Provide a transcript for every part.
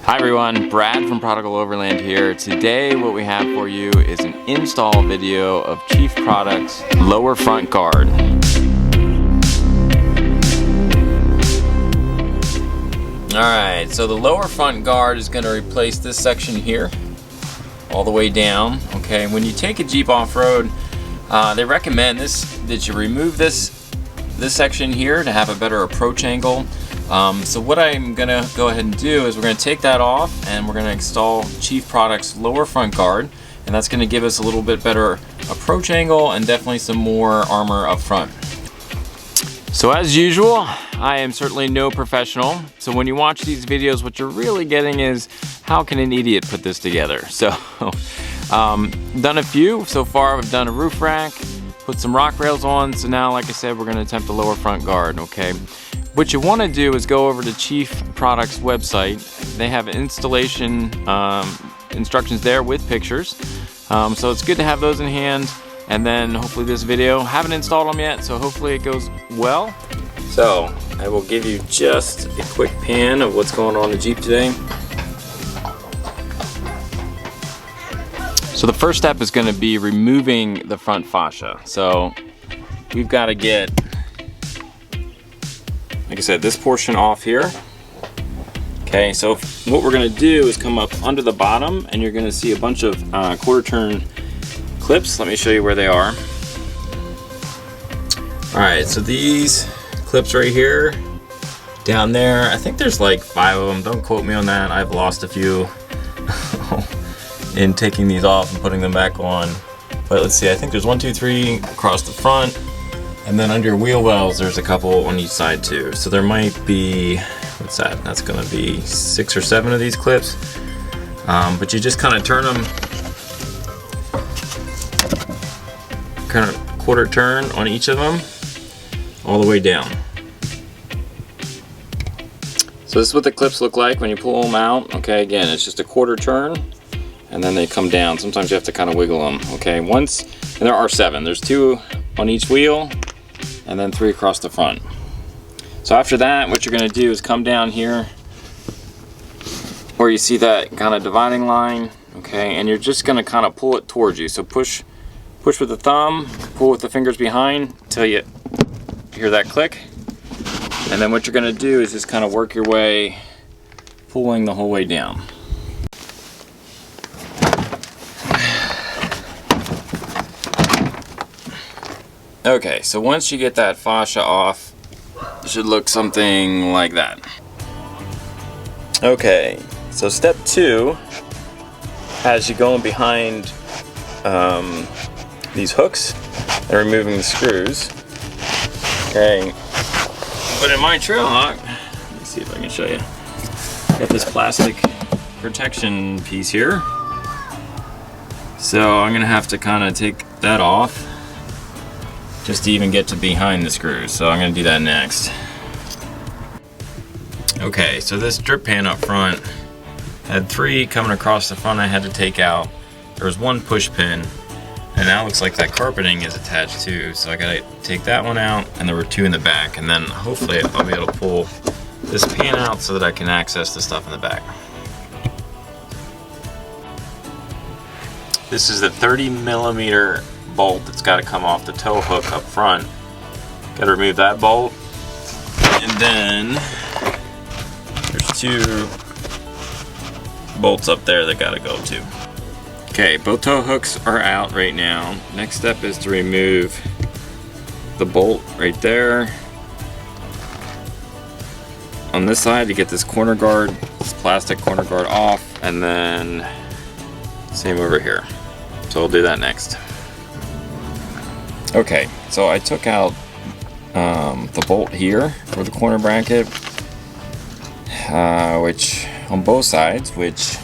Hi everyone, Brad from Prodigal Overland here. Today what we have for you is an install video of Chief Products lower front guard. Alright, so the lower front guard is going to replace this section here all the way down. Okay, when you take a Jeep off-road, they recommend that you remove this section here to have a better approach angle. So what I'm gonna go ahead and do is we're gonna take that off and we're gonna install Chief Products lower front guard, and that's gonna give us a little bit better approach angle and definitely some more armor up front. So as usual, I am certainly no professional. So when you watch these videos, what you're really getting is how can an idiot put this together? So done a few so far. We've done a roof rack, put some rock rails on. So now, like I said, we're gonna attempt the lower front guard, okay? What you want to do is go over to Chief Products website. They have installation instructions there with pictures. So it's good to have those in hand. And then hopefully this video, haven't installed them yet, so hopefully it goes well. So I will give you just a quick pan of what's going on in the Jeep today. So the first step is going to be removing the front fascia. So we've got to get, like I said, this portion off here. Okay, so what we're gonna do is come up under the bottom and you're gonna see a bunch of quarter turn clips. Let me show you where they are. All right, so these clips right here, down there, I think there's like 5 of them. Don't quote me on that. I've lost a few in taking these off and putting them back on. But let's see, I think there's 1, 2, 3 across the front. And then under your wheel wells, there's a couple on each side too. So there might be, what's that? That's gonna be 6 or 7 of these clips. But you just kind of turn them, kind of quarter turn on each of them, all the way down. So this is what the clips look like when you pull them out. Okay, again, it's just a quarter turn, and then they come down. Sometimes you have to kind of wiggle them. Okay, and there are 7. There's 2 on each wheel, and then 3 across the front. So after that, what you're gonna do is come down here where you see that kind of dividing line, okay, and you're just gonna kind of pull it towards you. So push with the thumb, pull with the fingers behind until you hear that click. And then what you're gonna do is just kind of work your way, pulling the whole way down. Okay, so once you get that fascia off, it should look something like that. Okay, so step 2 has you going behind these hooks and removing the screws. Okay, but in my Trailhawk, let me see if I can show you. Got this plastic protection piece here. So I'm gonna have to kind of take that off just to even get to behind the screws. So I'm gonna do that next. Okay, so this drip pan up front had 3 coming across the front I had to take out. There was 1 push pin, and now it looks like that carpeting is attached too. So I gotta take that one out, and there were 2 in the back, and then hopefully I'll be able to pull this pan out so that I can access the stuff in the back. This is the 30mm bolt that's got to come off the tow hook up front. Got to remove that bolt, and then there's 2 bolts up there that got to go too. Okay, both tow hooks are out right now. Next step is to remove the bolt right there. On this side, to get this corner guard, this plastic corner guard off, and then same over here. So we'll do that next. Okay, so I took out the bolt here for the corner bracket, which on both sides, which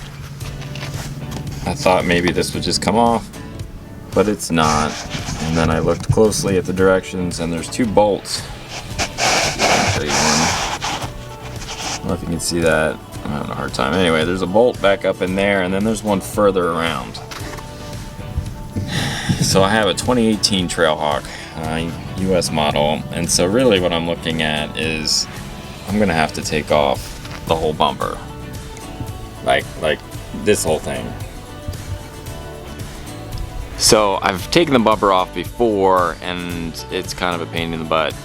I thought maybe this would just come off, but it's not. And then I looked closely at the directions, and there's 2 bolts. I'll show you one. I don't know if you can see that. I'm having a hard time. Anyway, there's a bolt back up in there, and then there's one further around. So I have a 2018 Trailhawk, US model, and so really what I'm looking at is I'm gonna have to take off the whole bumper. like this whole thing. So I've taken the bumper off before, and it's kind of a pain in the butt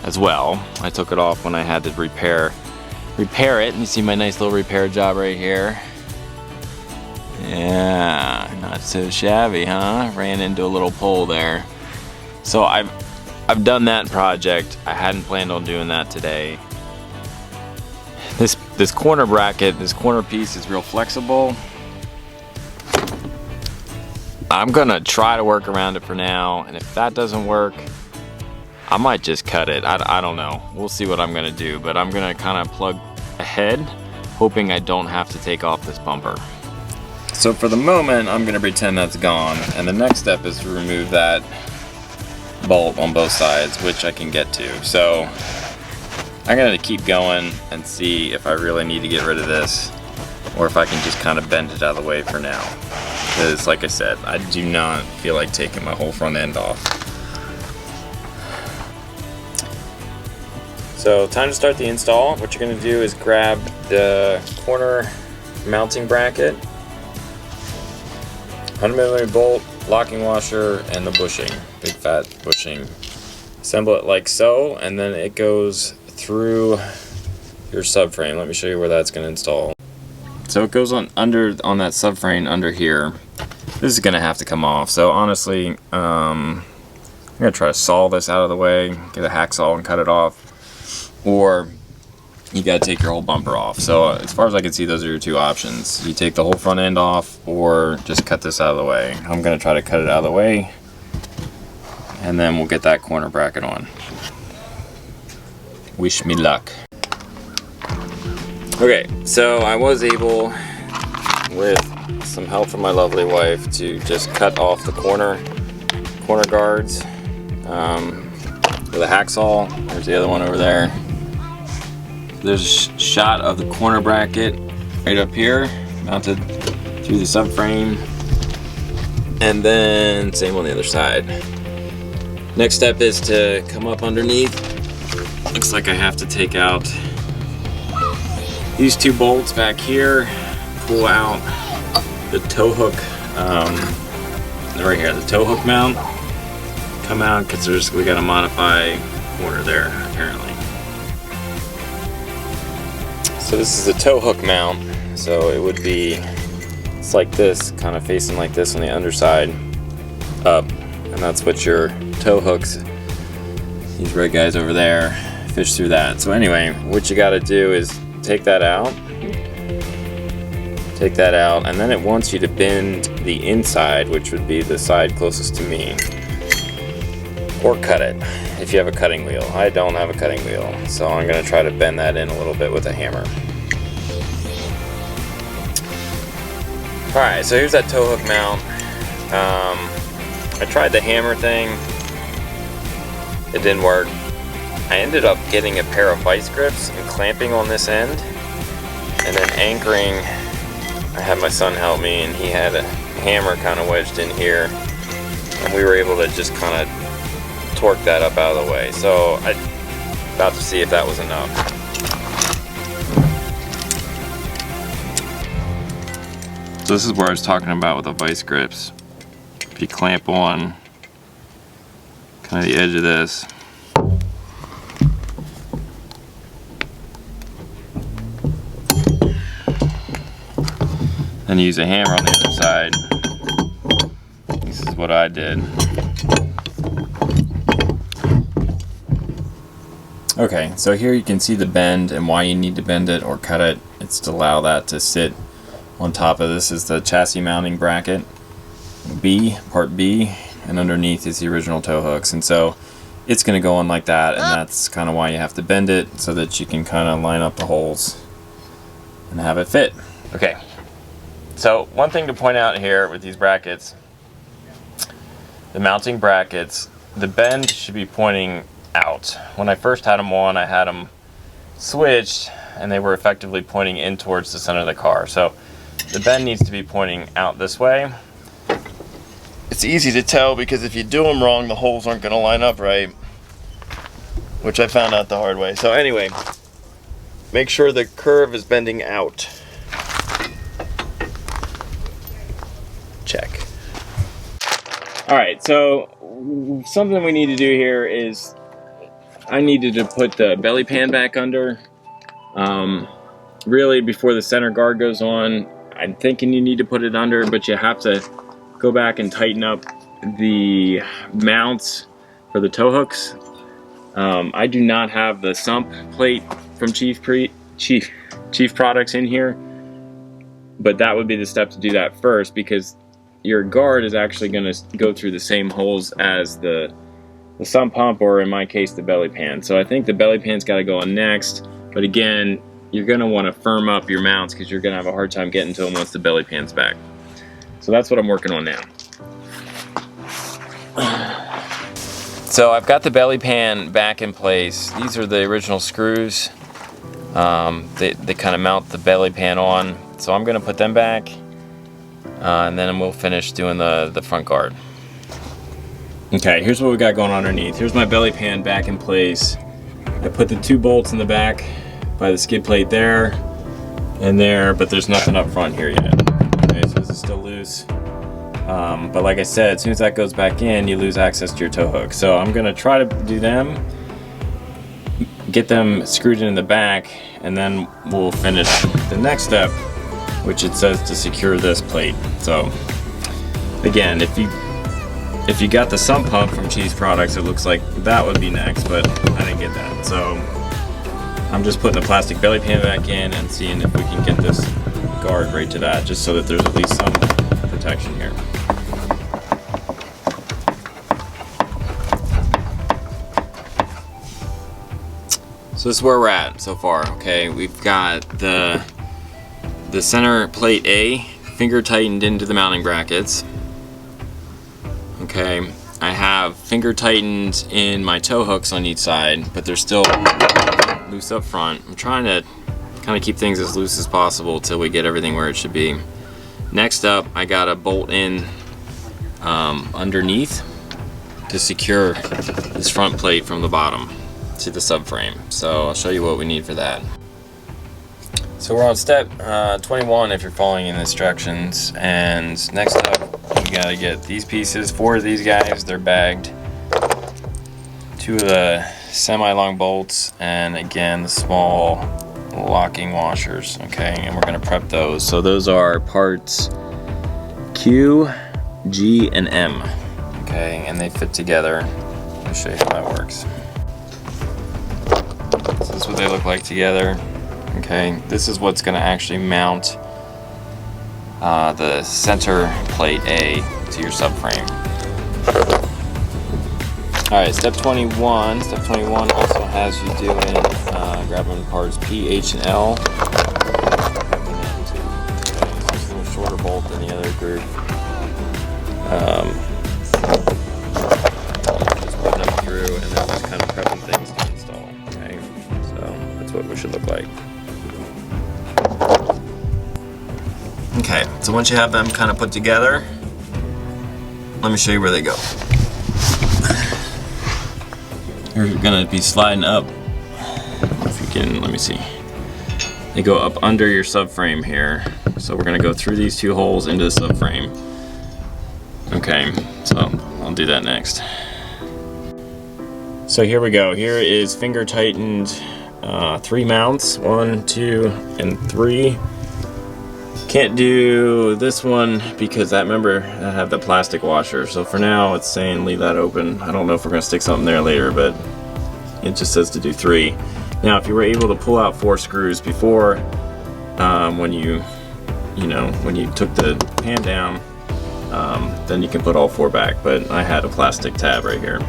as well. I took it off when I had to repair it, and you see my nice little repair job right here. Yeah, not so shabby, huh? Ran into a little pole there. So I've done that project. I hadn't planned on doing that today. This corner bracket, this corner piece is real flexible. I'm gonna try to work around it for now, and if that doesn't work, I might just cut it. I don't know. We'll see what I'm gonna do, but I'm gonna kind of plug ahead, hoping I don't have to take off this bumper. So for the moment, I'm gonna pretend that's gone, and the next step is to remove that bolt on both sides, which I can get to. So I'm gonna keep going and see if I really need to get rid of this, or if I can just kind of bend it out of the way for now. Because like I said, I do not feel like taking my whole front end off. So time to start the install. What you're gonna do is grab the corner mounting bracket, 100mm bolt, locking washer, and the bushing, big fat bushing. Assemble it like so, and then it goes through your subframe. Let me show you where that's gonna install. So it goes on that subframe under here. This is gonna have to come off. So honestly, I'm gonna try to saw this out of the way, get a hacksaw and cut it off. Or you gotta take your whole bumper off. So as far as I can see, those are your two options. You take the whole front end off, or just cut this out of the way. I'm gonna try to cut it out of the way, and then we'll get that corner bracket on. Wish me luck. Okay, so I was able, with some help from my lovely wife, to just cut off the corner guards with a hacksaw. There's the other one over there. There's a shot of the corner bracket right up here, mounted through the subframe, and then same on the other side. Next step is to come up underneath. Looks like I have to take out these two bolts back here, pull out the tow hook, right here, the tow hook mount, come out, because we got to modify corner there apparently. So this is the tow hook mount, so it would be, it's like this, kind of facing like this on the underside, up, and that's what your tow hooks, these red guys over there, fish through that. So anyway, what you got to do is take that out, and then it wants you to bend the inside, which would be the side closest to me, or cut it if you have a cutting wheel. I don't have a cutting wheel, so I'm going to try to bend that in a little bit with a hammer. Alright, so here's that tow hook mount. I tried the hammer thing, it didn't work. I ended up getting a pair of vice grips and clamping on this end, and then anchoring. I had my son help me, and he had a hammer kind of wedged in here, and we were able to just kind of torque that up out of the way. So I'm about to see if that was enough. So this is where I was talking about with the vice grips. If you clamp on kind of the edge of this, and use a hammer on the other side. This is what I did. Okay, so here you can see the bend and why you need to bend it or cut it. It's to allow that to sit on top of this is the chassis mounting bracket, part B, and underneath is the original tow hooks. And so it's going to go on like that, and that's kind of why you have to bend it, so that you can kind of line up the holes and have it fit. Okay. So one thing to point out here with these brackets, the mounting brackets, the bend should be pointing out. When I first had them on, I had them switched and they were effectively pointing in towards the center of the car. So the bend needs to be pointing out this way. It's easy to tell because if you do them wrong, the holes aren't going to line up right, which I found out the hard way. So anyway, make sure the curve is bending out. check. All right, so something we need to do here is I needed to put the belly pan back under. Really, before the center guard goes on, I'm thinking you need to put it under, but you have to go back and tighten up the mounts for the tow hooks. I do not have the sump plate from Chief Products in here, but that would be the step to do that first, because your guard is actually going to go through the same holes as the sump pump, or in my case the belly pan. So I think the belly pan's got to go on next, but again, you're going to want to firm up your mounts because you're going to have a hard time getting to them once the belly pan's back. So that's what I'm working on now. So I've got the belly pan back in place. These are the original screws. They kind of mount the belly pan on. So I'm going to put them back, and then we'll finish doing the front guard. Okay, here's what we got going on underneath. Here's my belly pan back in place. I put the 2 bolts in the back by the skid plate there and there, but there's nothing up front here yet. Okay, so this is still loose. But like I said, as soon as that goes back in, you lose access to your tow hook. So I'm gonna try to do them, get them screwed in the back, and then we'll finish the next step, which it says to secure this plate. So again, if you got the sump pump from Chief Products, it looks like that would be next, but I didn't get that. So I'm just putting the plastic belly pan back in and seeing if we can get this guard right to that, just so that there's at least some protection here. So this is where we're at so far. Okay, we've got the center plate A finger tightened into the mounting brackets. Okay, I have finger tightened in my tow hooks on each side, but they're still loose up front. I'm trying to kind of keep things as loose as possible till we get everything where it should be. Next up, I got a bolt in underneath to secure this front plate from the bottom to the subframe. So I'll show you what we need for that. So we're on step 21 if you're following in the instructions, and next up we gotta get these pieces, 4 of these guys, they're bagged, 2 of the semi-long bolts, and again the small locking washers. Okay, and we're gonna prep those. So those are parts Q, G, and M. Okay, and they fit together. I'll show you how that works. So this is what they look like together. Okay, this is what's going to actually mount the center plate A to your subframe. Alright, step 21. Step 21 also has you doing grabbing parts P, H, and L. Okay, so it's a little shorter bolt than the other group. Just putting them through and then just kind of prepping things to install. Okay, so that's what we should look like. Okay, so once you have them kind of put together, let me show you where they go. You're gonna be sliding up. If you can, let me see. They go up under your subframe here. So we're gonna go through these 2 holes into the subframe. Okay, so I'll do that next. So here we go. Here is finger tightened 3 mounts, 1, 2, and 3. Can't do this one because I remember I have the plastic washer. So for now it's saying leave that open. I don't know if we're gonna stick something there later, but it just says to do 3. Now if you were able to pull out 4 screws before, when you took the pan down, then you can put all 4 back, but I had a plastic tab right here.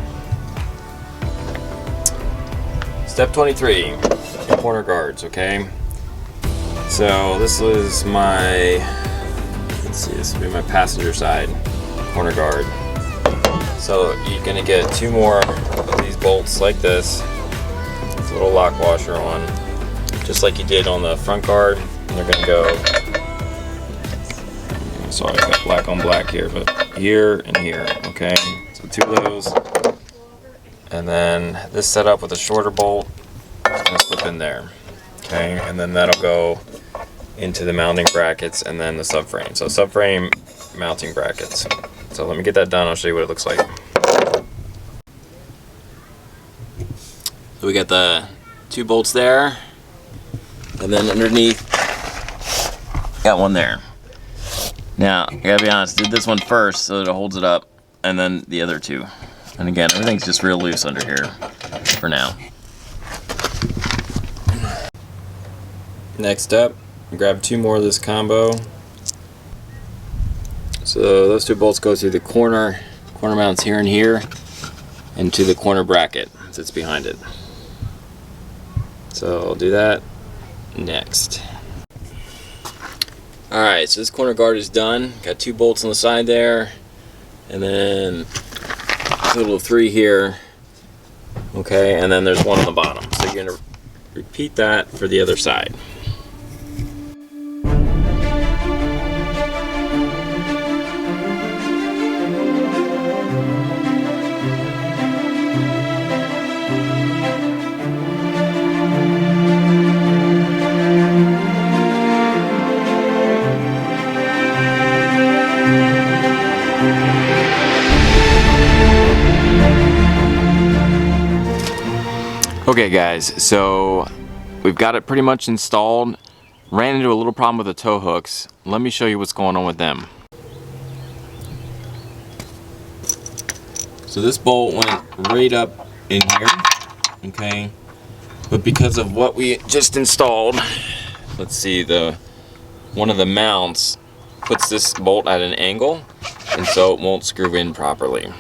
Step 23, corner guards, okay? So this was my, let's see, this will be my passenger side corner guard. So you're gonna get 2 more of these bolts like this, with a little lock washer on, just like you did on the front guard. And they're gonna go, sorry, I got black on black here, but here and here, okay? So 2 of those. And then this setup with a shorter bolt is gonna slip in there. Okay, and then that'll go into the mounting brackets and then the subframe. So subframe, mounting brackets. So let me get that done, I'll show you what it looks like. So we got the 2 bolts there, and then underneath, got one there. Now, I gotta be honest, did this one first so that it holds it up, and then the other 2. And again, everything's just real loose under here for now. Next up, grab 2 more of this combo. So those 2 bolts go through the corner mounts here and here, and to the corner bracket that's behind it. So I'll do that next. Alright, so this corner guard is done. Got 2 bolts on the side there, and then a total of 3 here. Okay, and then there's 1 on the bottom. So you're going to repeat that for the other side. Okay guys, so we've got it pretty much installed. Ran into a little problem with the tow hooks. Let me show you what's going on with them. So this bolt went right up in here, okay? But because of what we just installed, let's see, one of the mounts puts this bolt at an angle, and so it won't screw in properly.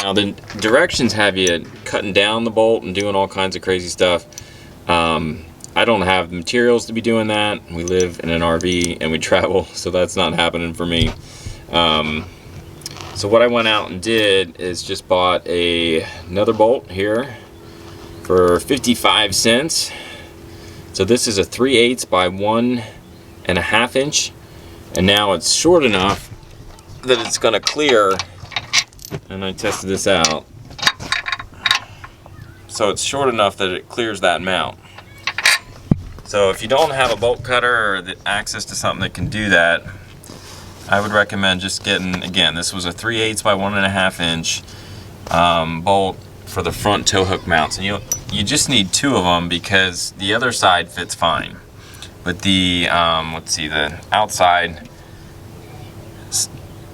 Now the directions have you cutting down the bolt and doing all kinds of crazy stuff. I don't have the materials to be doing that. We live in an RV and we travel, so that's not happening for me. So what I went out and did is just bought another bolt here for 55 cents. So this is a 3/8 by 1.5 inch, and now it's short enough that it's going to clear. And I tested this out. So it's short enough that it clears that mount. So if you don't have a bolt cutter or the access to something that can do that, I would recommend just getting, again, this was a 3/8 by 1.5 inch bolt for the front tow hook mounts. And you just need 2 of them because the other side fits fine. But the, let's see, the outside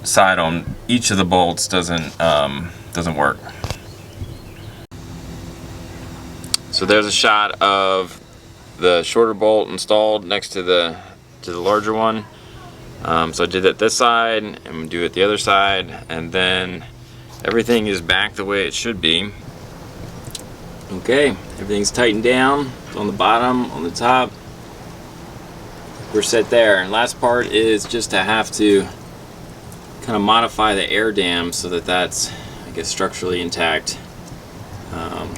side on each of the bolts doesn't work. So there's a shot of the shorter bolt installed next to the larger one. So I did it this side, and I'm gonna do it the other side, and then everything is back the way it should be. Okay, everything's tightened down on the bottom, on the top. We're set there. And last part is just to have to kind of modify the air dam so that that's, I guess, structurally intact.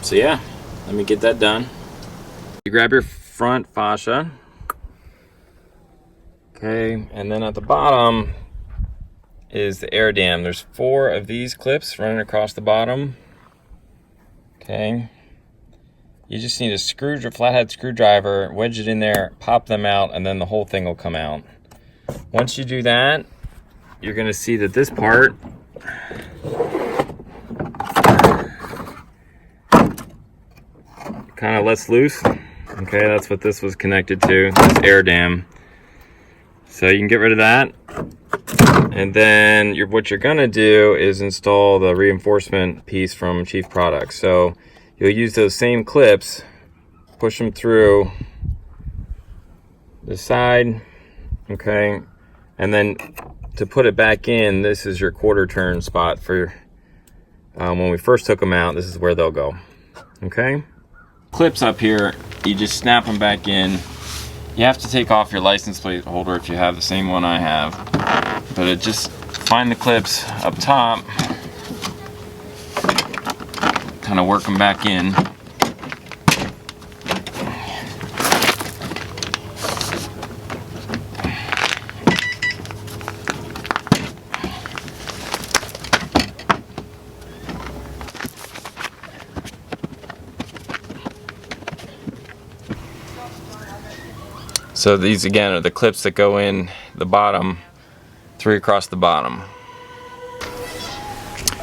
So yeah, let me get that done. You grab your front fascia, okay, and then at the bottom is the air dam. There's 4 of these clips running across the bottom. Okay, you just need a flathead screwdriver, wedge it in there, pop them out, and then the whole thing will come out. Once you do that, you're going to see that this part kind of lets loose. Okay, that's what this was connected to, this air dam. So you can get rid of that. And then what you're going to do is install the reinforcement piece from Chief Products. So you'll use those same clips, push them through the side, okay, and then to put it back in, this is your quarter turn spot for when we first took them out. This is where they'll go. Okay, clips up here, you just snap them back in. You have to take off your license plate holder if you have the same one I have, but just find the clips up top, kind of work them back in. So these again are the clips that go in the bottom, 3 across the bottom.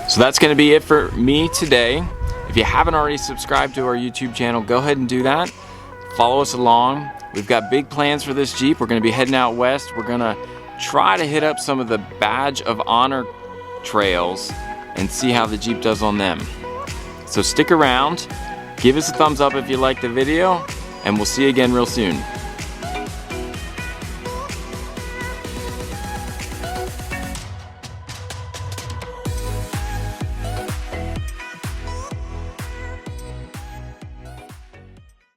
So that's going to be it for me today. If you haven't already subscribed to our YouTube channel, go ahead and do that. Follow us along. We've got big plans for this Jeep. We're going to be heading out west. We're going to try to hit up some of the Badge of Honor trails and see how the Jeep does on them. So stick around, give us a thumbs up if you liked the video, and we'll see you again real soon.